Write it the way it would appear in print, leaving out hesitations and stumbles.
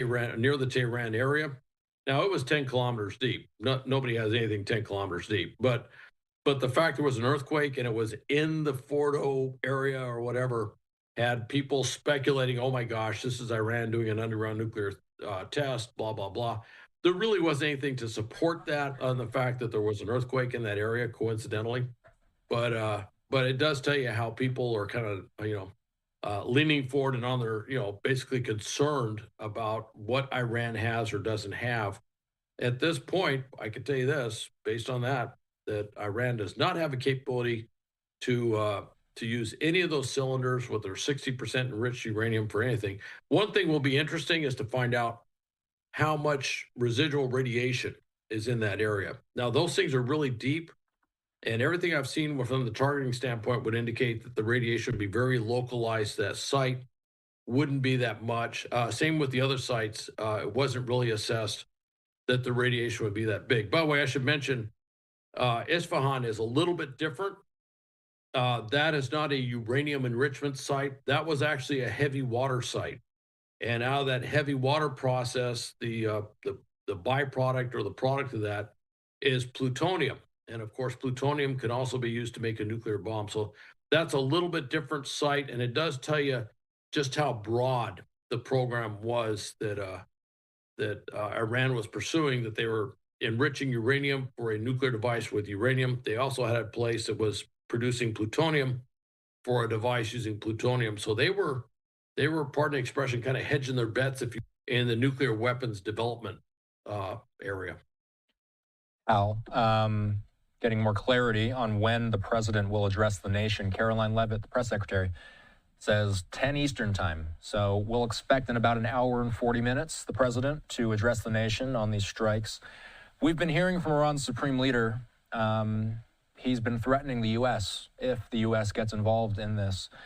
near the Tehran area. Now it was 10 kilometers deep. Nobody has anything 10 kilometers deep, but the fact there was an earthquake and it was in the Fordo area or whatever had people speculating, oh my gosh, this is Iran doing an underground nuclear test, blah, blah, blah. There really wasn't anything to support that on the fact that there was an earthquake in that area, coincidentally. But it does tell you how people are kind of, leaning forward and on their, basically concerned about what Iran has or doesn't have. At this point, I can tell you this, based on that, that Iran does not have a capability to use any of those cylinders with their 60% enriched uranium for anything. One thing will be interesting is to find out how much residual radiation is in that area. Now, those things are really deep, and everything I've seen from the targeting standpoint would indicate that the radiation would be very localized to that site, wouldn't be that much. Same with the other sites. It wasn't really assessed that the radiation would be that big. By the way, I should mention Isfahan is a little bit different. That is not a uranium enrichment site. That was actually a heavy water site. And out of that heavy water process, the byproduct or the product of that is plutonium. And of course, plutonium can also be used to make a nuclear bomb. So that's a little bit different site, and it does tell you just how broad the program was that Iran was pursuing. That they were enriching uranium for a nuclear device with uranium. They also had a place that was producing plutonium for a device using plutonium. So they were, pardon the expression, kind of hedging their bets if you in the nuclear weapons development area. Al, getting more clarity on when the president will address the nation. Caroline Levitt, the press secretary, says 10 Eastern time. So we'll expect in about an hour and 40 minutes the president to address the nation on these strikes. We've been hearing from Iran's supreme leader. He's been threatening the U.S. if the U.S. gets involved in this.